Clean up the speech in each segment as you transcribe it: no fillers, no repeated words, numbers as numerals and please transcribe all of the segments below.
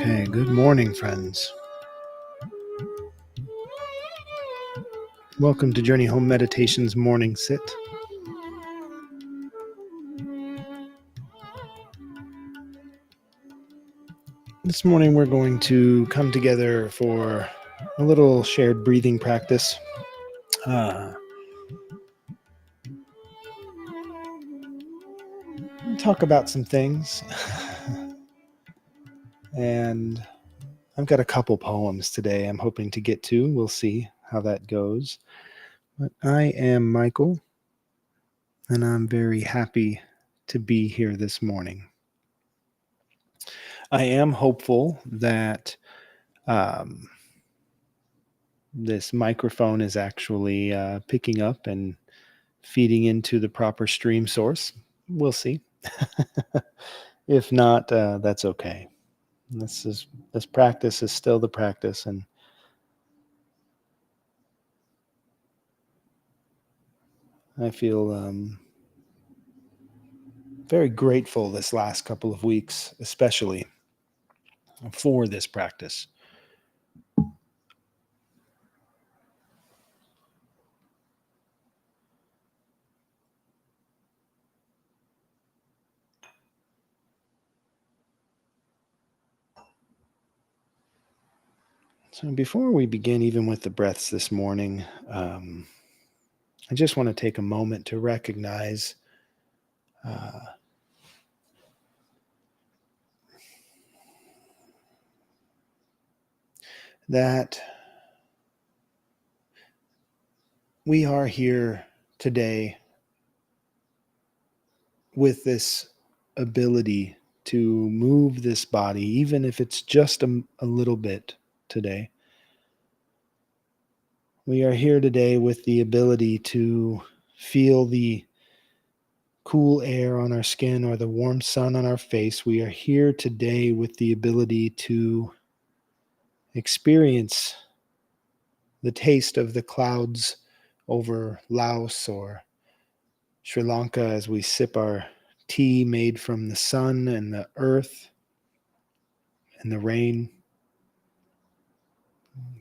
Okay, good morning, friends. Welcome to Journey Home Meditation's Morning Sit. This morning we're going to come together for a little shared breathing practice. Talk about some things. And I've got a couple poems today I'm hoping to get to. We'll see how that goes. But I am Michael, and I'm very happy to be here this morning. I am hopeful that this microphone is actually picking up and feeding into the proper stream source. We'll see. If not, that's okay. This practice is still the practice, and I feel very grateful this last couple of weeks, especially for this practice. So before we begin even with the breaths this morning, I just want to take a moment to recognize that we are here today with this ability to move this body, even if it's just a little bit today. We are here today with the ability to feel the cool air on our skin or the warm sun on our face. We are here today with the ability to experience the taste of the clouds over Laos or Sri Lanka as we sip our tea made from the sun and the earth and the rain.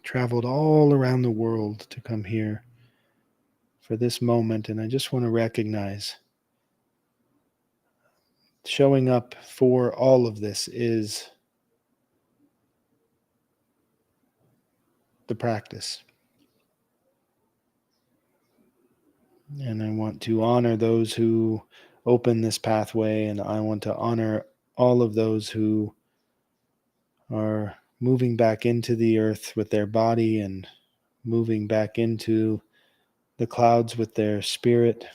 Traveled all around the world to come here for this moment, and I just want to recognize showing up for all of this is the practice. And I want to honor those who open this pathway, and I want to honor all of those who are moving back into the earth with their body and moving back into the clouds with their spirit.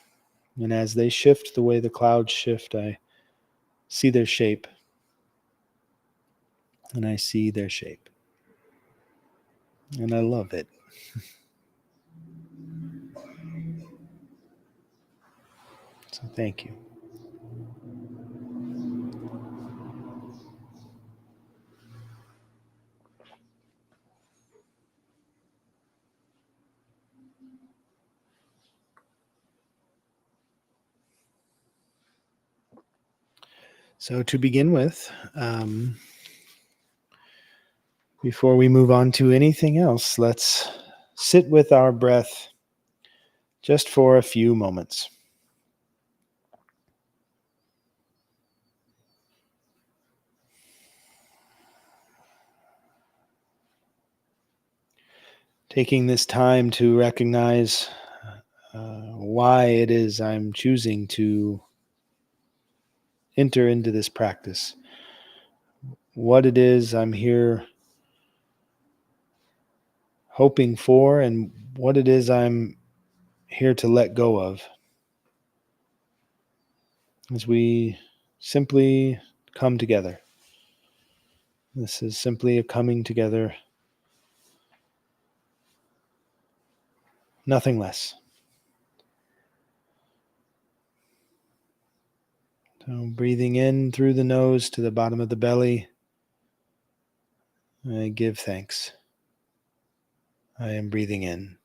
And as they shift the way the clouds shift, I see their shape. And I see their shape. And I love it. So thank you. So to begin with, before we move on to anything else, let's sit with our breath just for a few moments. Taking this time to recognize why it is I'm choosing to enter into this practice, what it is I'm here hoping for, and what it is I'm here to let go of. As we simply come together. This is simply a coming together, nothing less. So breathing in through the nose to the bottom of the belly, I give thanks. I am breathing in.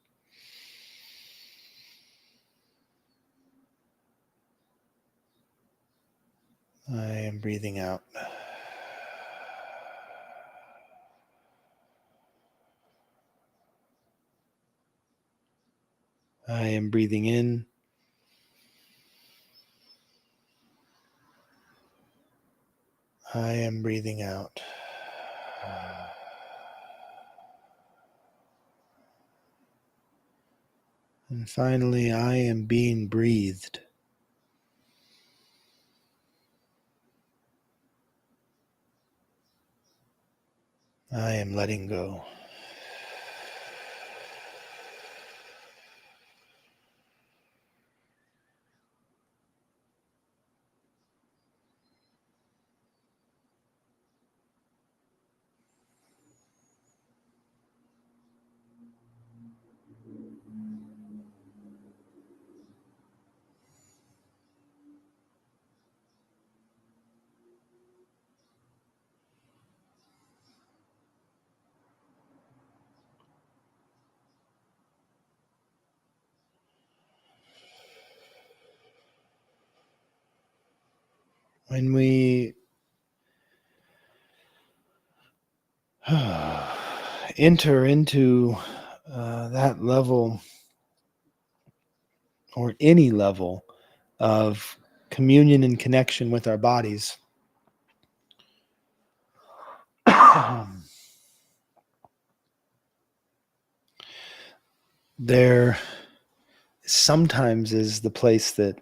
I am breathing out. I am breathing in. I am breathing out. And finally, I am being breathed. I am letting go. When we enter into that level or any level of communion and connection with our bodies, there sometimes is the place that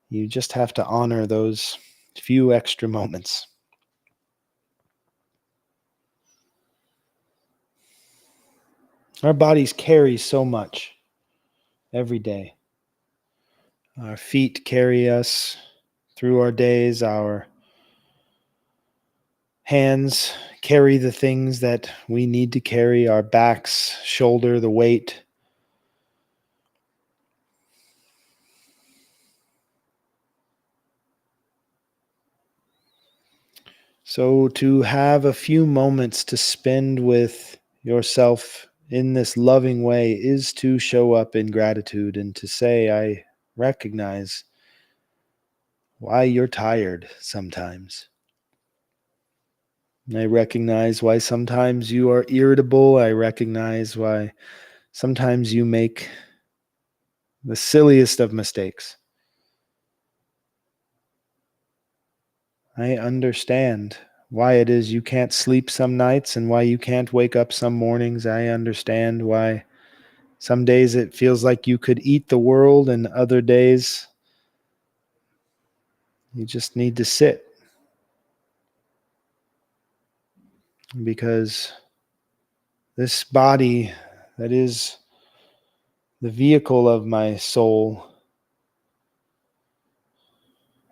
you just have to honor those few extra moments. Our bodies carry so much every day. Our feet carry us through our days. Our hands carry the things that we need to carry. Our backs shoulder the weight. So to have a few moments to spend with yourself in this loving way is to show up in gratitude and to say, I recognize why you're tired sometimes. I recognize why sometimes you are irritable. I recognize why sometimes you make the silliest of mistakes. I understand why it is you can't sleep some nights and why you can't wake up some mornings. I understand why some days it feels like you could eat the world, and other days you just need to sit because this body that is the vehicle of my soul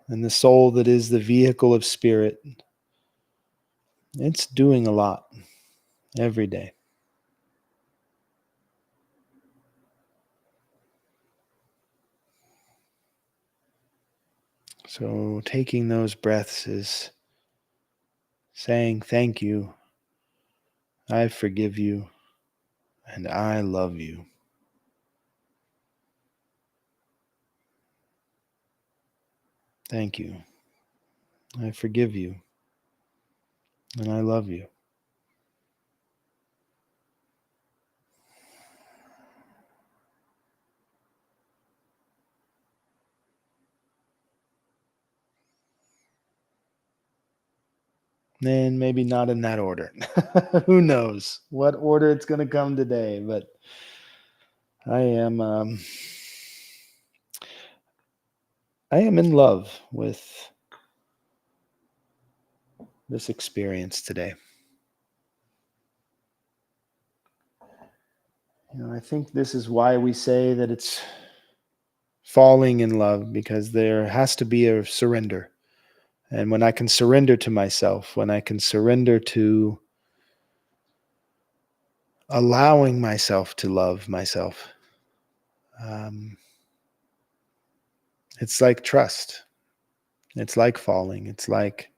and the soul that is the vehicle of spirit, it's doing a lot every day. So taking those breaths is saying, thank you, I forgive you, and I love you. Thank you. I forgive you, and I love you. And maybe not in that order. Who knows what order it's going to come today, but I am in love with this experience today. I think this is why we say that it's falling in love, because there has to be a surrender. And when I can surrender to myself, when I can surrender to allowing myself to love myself, um, it's like trust. It's like falling. It's like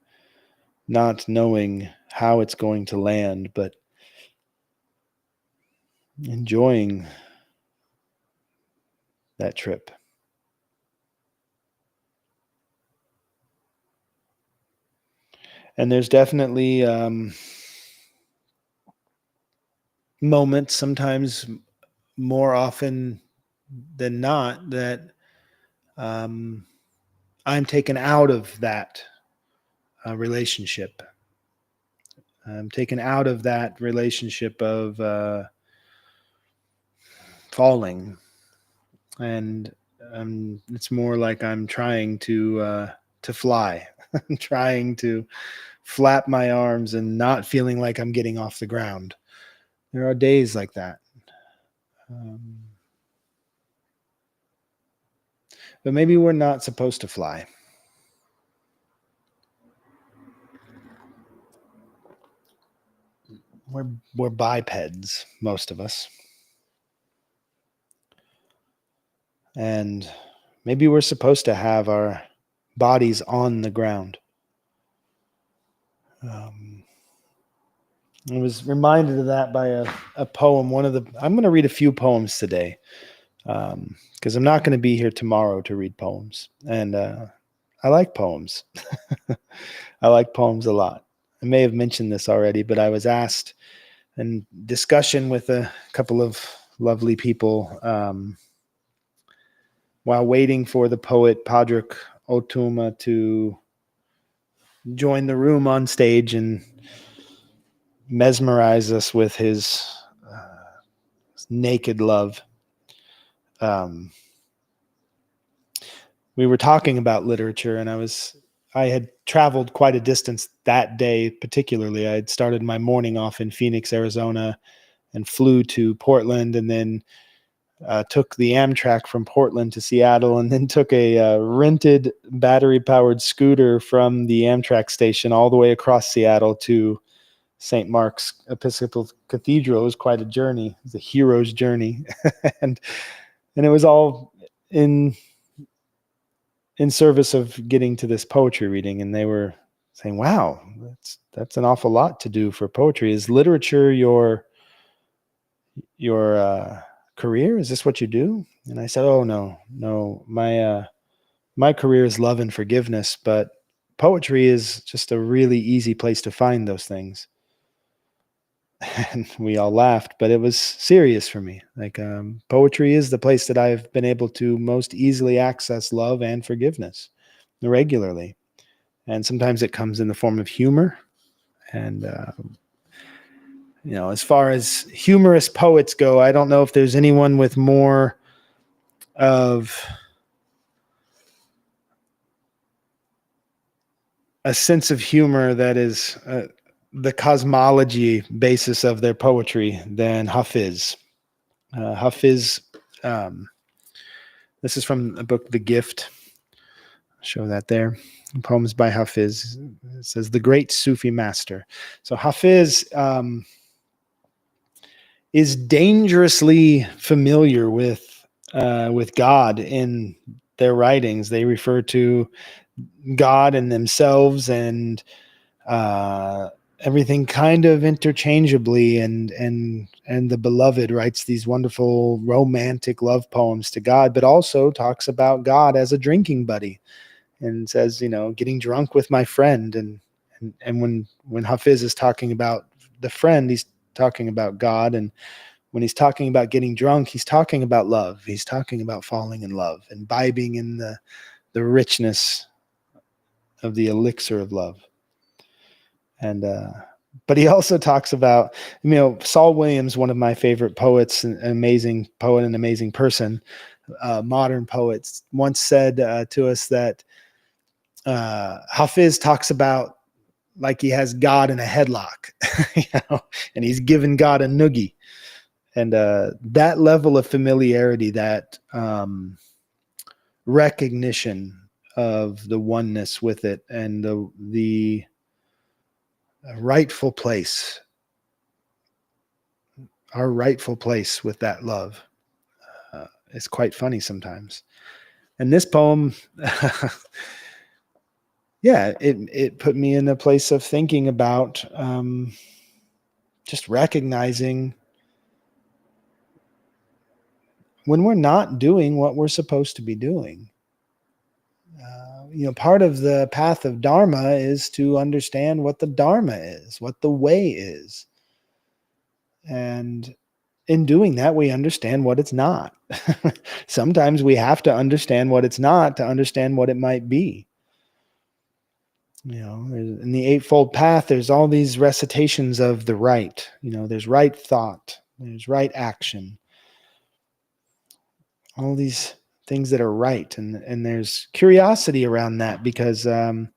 not knowing how it's going to land, but enjoying that trip. And there's definitely moments, sometimes more often than not that I'm taken out of that relationship. I'm taken out of that relationship of falling, and it's more like I'm trying to fly. I'm trying to flap my arms and not feeling like I'm getting off the ground. There are days like that. Um, but maybe we're not supposed to fly. We're bipeds, most of us. And maybe we're supposed to have our bodies on the ground. I was reminded of that by a poem. I'm going to read a few poems today, because I'm not going to be here tomorrow to read poems. And I like poems. I like poems a lot. I may have mentioned this already, but I was asked in discussion with a couple of lovely people while waiting for the poet Padraig Otuma to join the room on stage and mesmerize us with his naked love. We were talking about literature, and I had traveled quite a distance that day. Particularly, I had started my morning off in Phoenix, Arizona, and flew to Portland, and then took the Amtrak from Portland to Seattle, and then took a rented battery-powered scooter from the Amtrak station all the way across Seattle to St. Mark's Episcopal Cathedral. It was quite a journey. It was a hero's journey. and it was all in service of getting to this poetry reading. And they were saying, wow, that's an awful lot to do for poetry. Is literature your career? Is this what you do? And I said, oh, no, my career is love and forgiveness, but poetry is just a really easy place to find those things. And we all laughed, but it was serious for me. Like, poetry is the place that I've been able to most easily access love and forgiveness regularly. And sometimes it comes in the form of humor. And, as far as humorous poets go, I don't know if there's anyone with more of a sense of humor that is the cosmology basis of their poetry than Hafiz. Hafiz, this is from the book The Gift. I'll show that there. Poems by Hafiz. It says, the great Sufi master. So Hafiz is dangerously familiar with God in their writings. They refer to God and themselves and everything kind of interchangeably, and the beloved writes these wonderful romantic love poems to God, but also talks about God as a drinking buddy and says, getting drunk with my friend. And when Hafiz is talking about the friend, he's talking about God. And when he's talking about getting drunk, he's talking about love. He's talking about falling in love, imbibing in the richness of the elixir of love. And but he also talks about, Saul Williams, one of my favorite poets, an amazing poet, an amazing person, modern poets, once said to us that Hafiz talks about like he has God in a headlock, and he's given God a noogie. And that level of familiarity, that recognition of the oneness with it, and the rightful place, our rightful place with that love, is quite funny sometimes. And this poem, it put me in a place of thinking about just recognizing when we're not doing what we're supposed to be doing. Part of the path of Dharma is to understand what the Dharma is, what the way is. And in doing that, we understand what it's not. Sometimes we have to understand what it's not to understand what it might be. In the Eightfold Path, there's all these recitations of the right. There's right thought, there's right action, all these things that are right. And there's curiosity around that because, in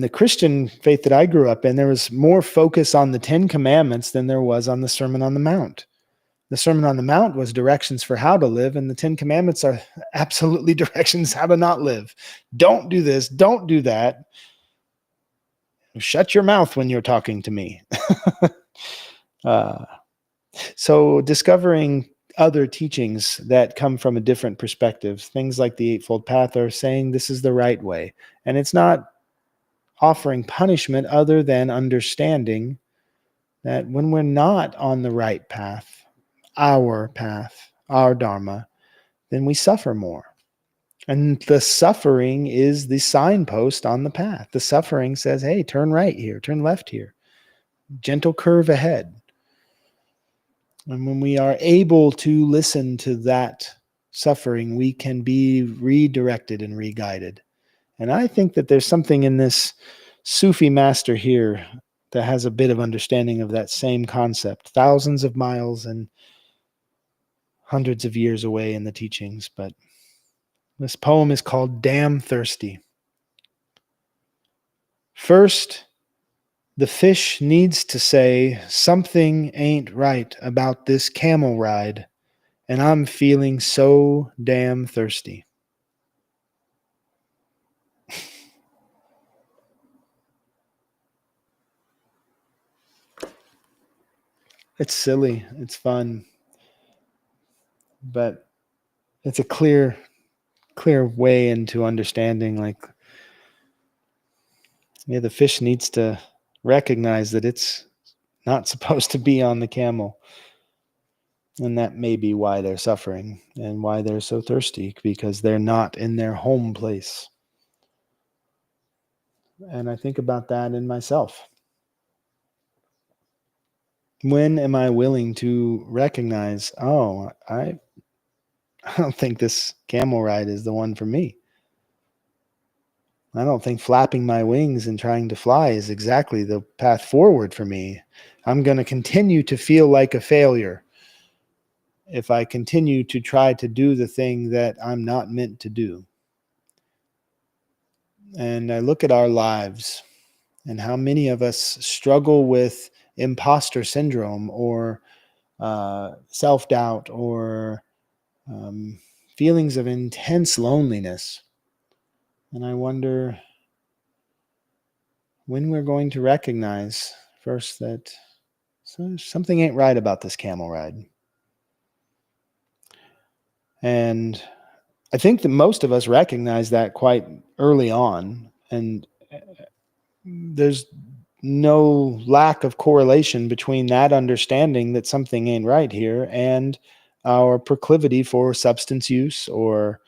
the Christian faith that I grew up in, there was more focus on the 10 Commandments than there was on the Sermon on the Mount. The Sermon on the Mount was directions for how to live, and the 10 Commandments are absolutely directions how to not live. Don't do this, don't do that. Shut your mouth when you're talking to me. uh, so discovering other teachings that come from a different perspective, things like the Eightfold Path are saying this is the right way. And it's not offering punishment other than understanding that when we're not on the right path, our Dharma, then we suffer more. And the suffering is the signpost on the path. The suffering says, hey, turn right here, turn left here, gentle curve ahead. And when we are able to listen to that suffering, we can be redirected and re-guided. And I think that there's something in this Sufi master here that has a bit of understanding of that same concept, thousands of miles and hundreds of years away in the teachings. But this poem is called Damn Thirsty. First, the fish needs to say something ain't right about this camel ride, and I'm feeling so damn thirsty. It's silly, it's fun, but it's a clear way into understanding, like, yeah, the fish needs to recognize that it's not supposed to be on the camel. And that may be why they're suffering and why they're so thirsty, because they're not in their home place. And I think about that in myself. When am I willing to recognize, I don't think this camel ride is the one for me. I don't think flapping my wings and trying to fly is exactly the path forward for me. I'm going to continue to feel like a failure if I continue to try to do the thing that I'm not meant to do. And I look at our lives and how many of us struggle with imposter syndrome or self-doubt or feelings of intense loneliness. And I wonder when we're going to recognize first that something ain't right about this camel ride. And I think that most of us recognize that quite early on. And there's no lack of correlation between that understanding that something ain't right here and our proclivity for substance use or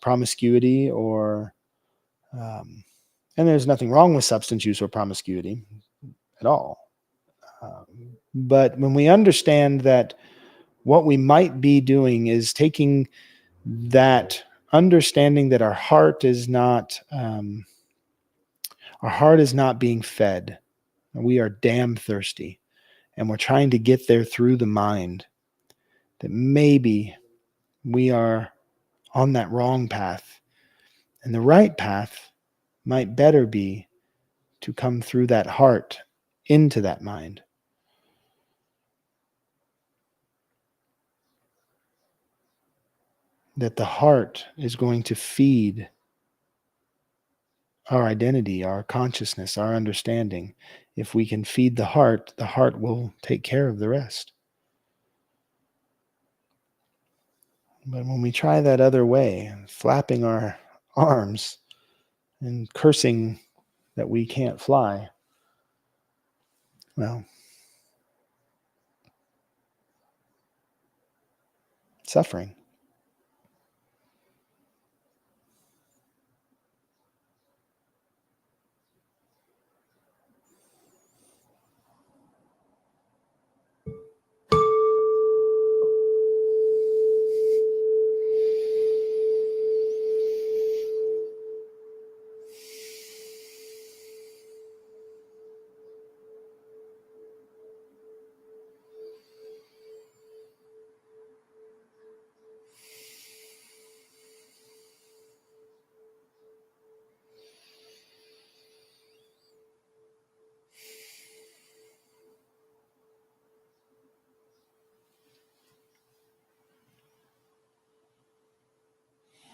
promiscuity or and there's nothing wrong with substance use or promiscuity at all. But when we understand that what we might be doing is taking that understanding that our heart is not being fed, we are damn thirsty, and we're trying to get there through the mind, that maybe we are on that wrong path, and the right path might better be to come through that heart into that mind. That the heart is going to feed our identity, our consciousness, our understanding. If we can feed the heart will take care of the rest. But when we try that other way, flapping our arms and cursing that we can't fly, well, suffering.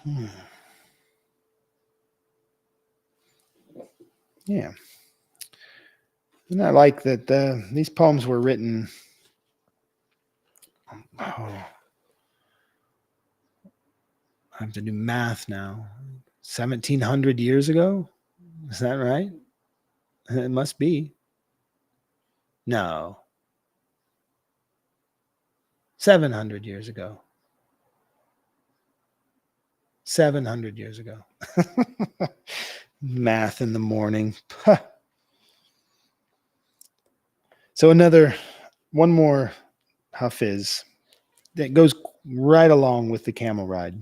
Hmm. Yeah. And I like that these poems were written, oh, I have to do math now, 1700 years ago? Is that right? It must be. No, 700 years ago. 700 years ago. Math in the morning. So one more Hafiz that goes right along with the camel ride,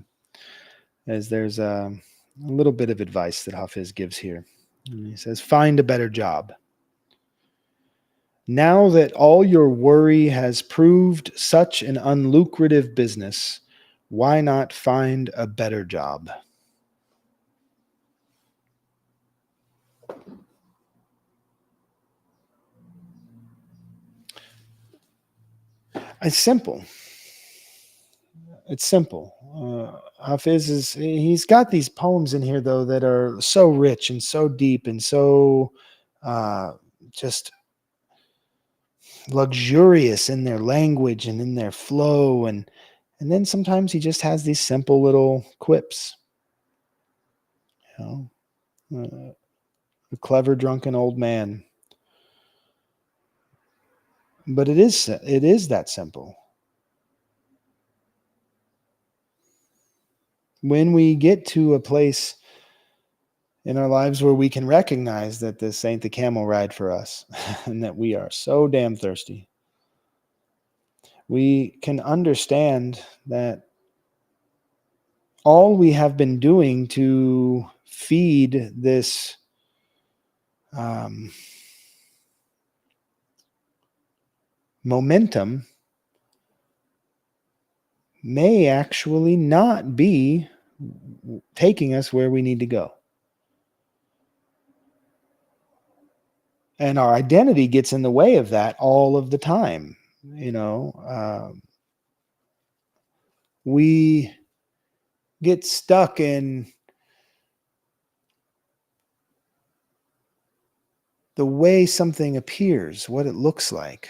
as there's a little bit of advice that Hafiz gives here. And he says, find a better job. Now that all your worry has proved such an unlucrative business, why not find a better job? It's simple. It's simple. Hafiz he's got these poems in here though that are so rich and so deep and so uh, just luxurious in their language and in their flow, and then sometimes he just has these simple little quips. You know, a clever drunken old man. But it is that simple. When we get to a place in our lives where we can recognize that this ain't the camel ride for us and that we are so damn thirsty, we can understand that all we have been doing to feed this um, momentum may actually not be taking us where we need to go. And our identity gets in the way of that all of the time. We get stuck in the way something appears, what it looks like.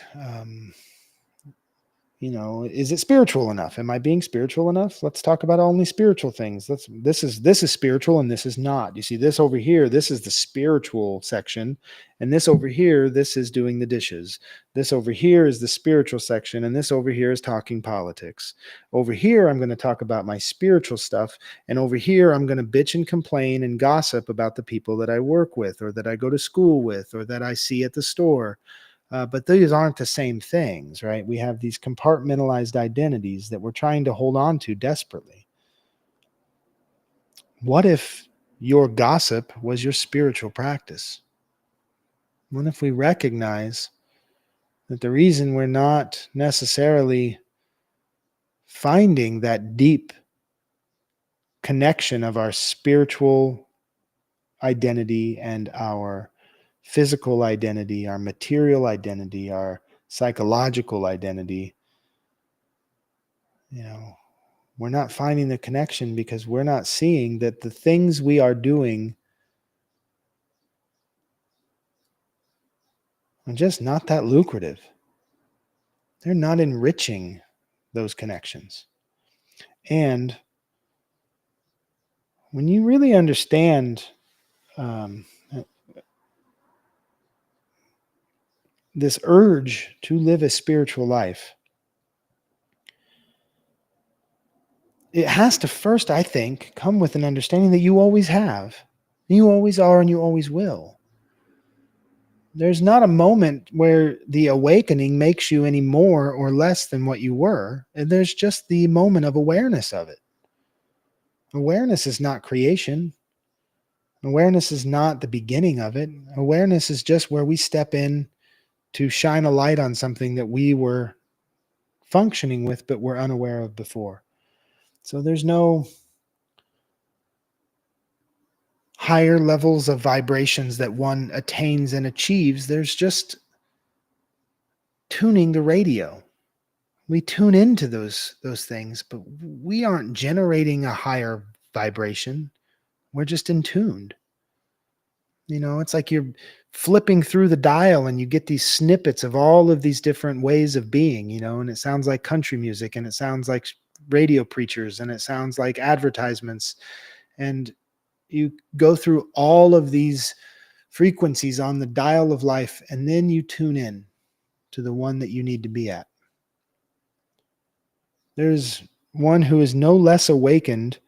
Is it spiritual enough? Am I being spiritual enough? Let's talk about only spiritual things. This is spiritual and this is not. You see, this over here, this is the spiritual section, and this over here, this is doing the dishes. This over here is the spiritual section, and this over here is talking politics. Over here, I'm going to talk about my spiritual stuff, and over here, I'm going to bitch and complain and gossip about the people that I work with, or that I go to school with, or that I see at the store. But these aren't the same things, right? We have these compartmentalized identities that we're trying to hold on to desperately. What if your gossip was your spiritual practice? What if we recognize that the reason we're not necessarily finding that deep connection of our spiritual identity and our physical identity, our material identity, our psychological identity, you know, we're not finding the connection because we're not seeing that the things we are doing are just not that lucrative. They're not enriching those connections. And when you really understand um, this urge to live a spiritual life, it has to first, I think, come with an understanding that you always have, you always are, and you always will. There's not a moment where the awakening makes you any more or less than what you were. And there's just the moment of awareness of it. Awareness is not creation. Awareness is not the beginning of it. Awareness is just where we step in to shine a light on something that we were functioning with but were unaware of before. So there's no higher levels of vibrations that one attains and achieves. There's just tuning the radio. We tune into those things, but we aren't generating a higher vibration. We're just in tuned. It's like you're flipping through the dial and you get these snippets of all of these different ways of being, and it sounds like country music and it sounds like radio preachers and it sounds like advertisements. And you go through all of these frequencies on the dial of life, and then you tune in to the one that you need to be at. There's one who is no less awakened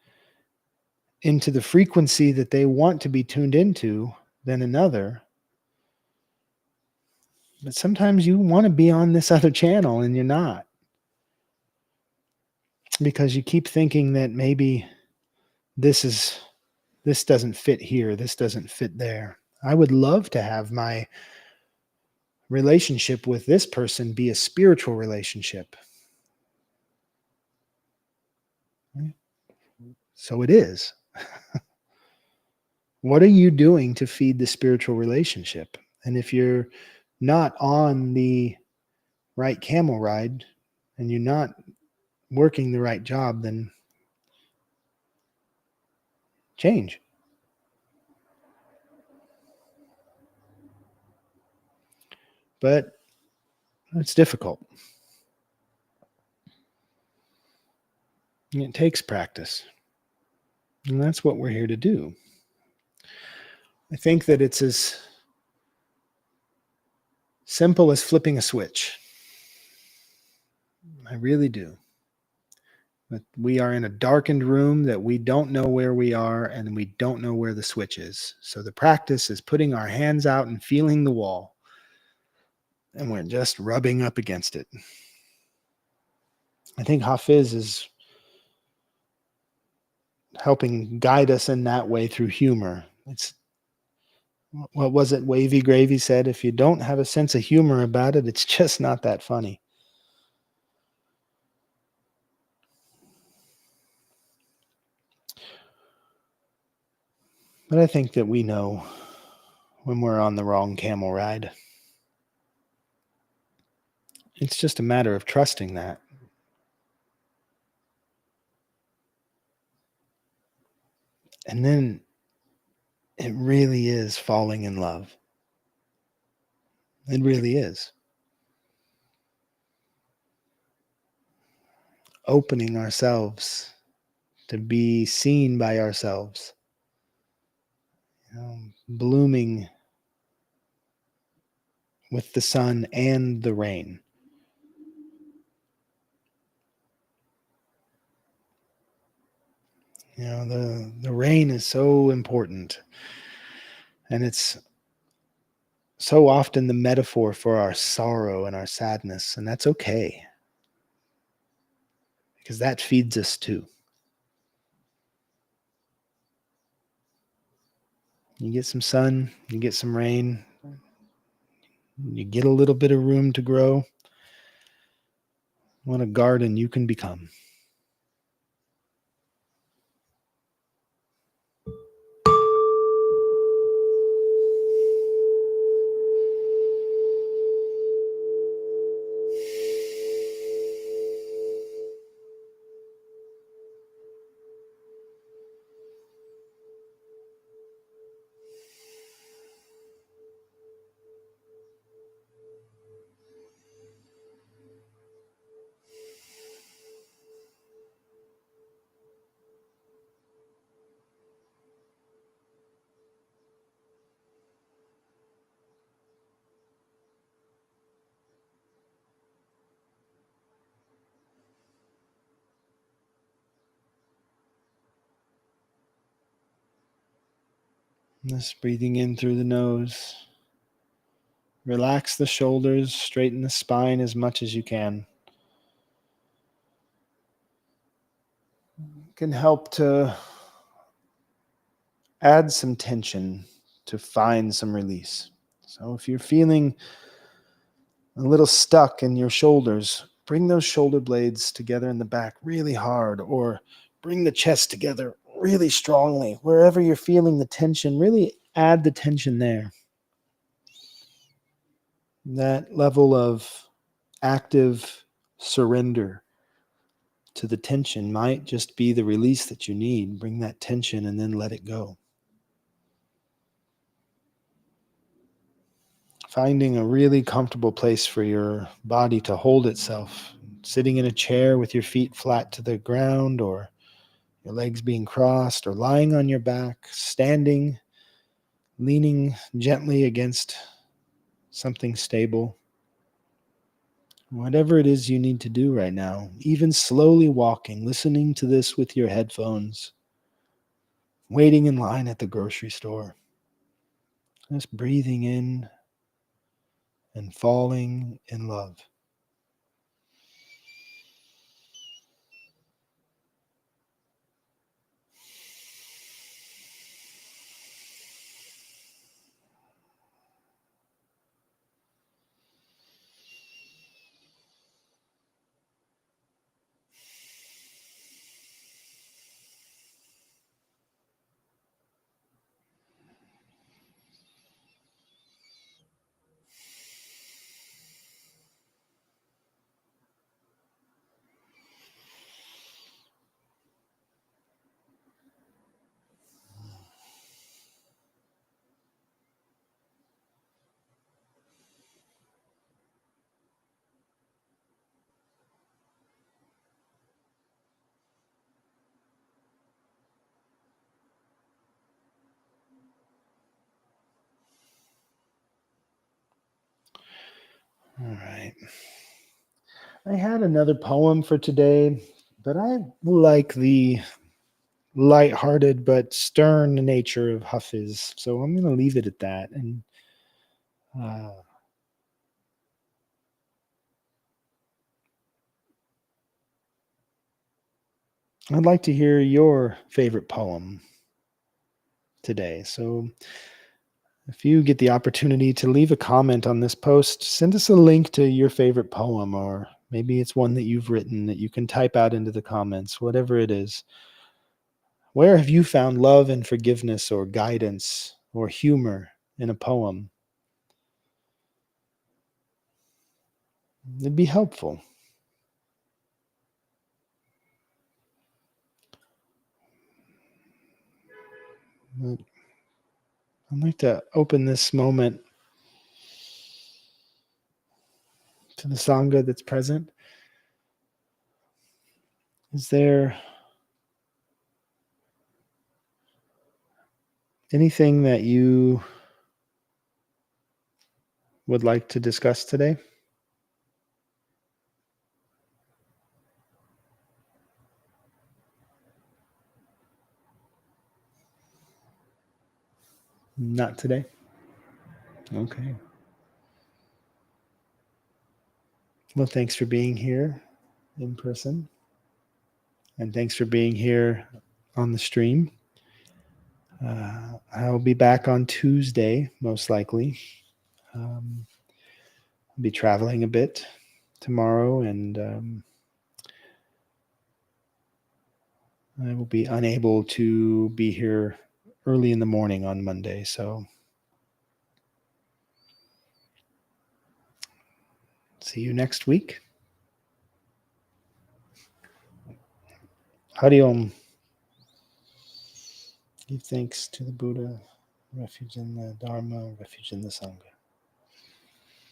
into the frequency that they want to be tuned into than another. But sometimes you want to be on this other channel and you're not, because you keep thinking that maybe this doesn't fit here, this doesn't fit there. I would love to have my relationship with this person be a spiritual relationship. So it is. What are you doing to feed the spiritual relationship? And if you're not on the right camel ride and you're not working the right job, then change. But it's difficult. It takes practice. And that's what we're here to do. I think that it's as simple as flipping a switch. I really do. But we are in a darkened room that we don't know where we are and we don't know where the switch is. So the practice is putting our hands out and feeling the wall. And we're just rubbing up against it. I think Hafiz is helping guide us in that way through humor. It's, what was it Wavy Gravy said? If you don't have a sense of humor about it, it's just not that funny. But I think that we know when we're on the wrong camel ride. It's just a matter of trusting that. And then it really is falling in love. It really is. Opening ourselves to be seen by ourselves. Blooming with the sun and the rain. The rain is so important. And it's so often the metaphor for our sorrow and our sadness. And that's okay. Because that feeds us too. You get some sun, you get some rain, you get a little bit of room to grow. What a garden you can become. Just breathing in through the nose. Relax the shoulders, straighten the spine as much as you can. It can help to add some tension to find some release. So if you're feeling a little stuck in your shoulders, bring those shoulder blades together in the back really hard, or bring the chest together really strongly. Wherever you're feeling the tension, really add the tension there. That level of active surrender to the tension might just be the release that you need. Bring that tension and then let it go. Finding a really comfortable place for your body to hold itself. Sitting in a chair with your feet flat to the ground, or your legs being crossed, or lying on your back, standing, leaning gently against something stable. Whatever it is you need to do right now, even slowly walking, listening to this with your headphones, waiting in line at the grocery store, just breathing in and falling in love. All right. I had another poem for today, but I like the light-hearted but stern nature of Hafiz, so I'm going to leave it at that. And uh, I'd like to hear your favorite poem today. So if you get the opportunity to leave a comment on this post, send us a link to your favorite poem, or maybe it's one that you've written that you can type out into the comments, whatever it is. Where have you found love and forgiveness or guidance or humor in a poem? It'd be helpful. I'd like to open this moment to the Sangha that's present. Is there anything that you would like to discuss today? Not today? Okay. Well, thanks for being here in person. And thanks for being here on the stream. I'll be back on Tuesday, most likely. I'll be traveling a bit tomorrow, and I will be unable to be here early in the morning on Monday. So see you next week. Hari Om. Give thanks to the Buddha, refuge in the Dharma, refuge in the Sangha.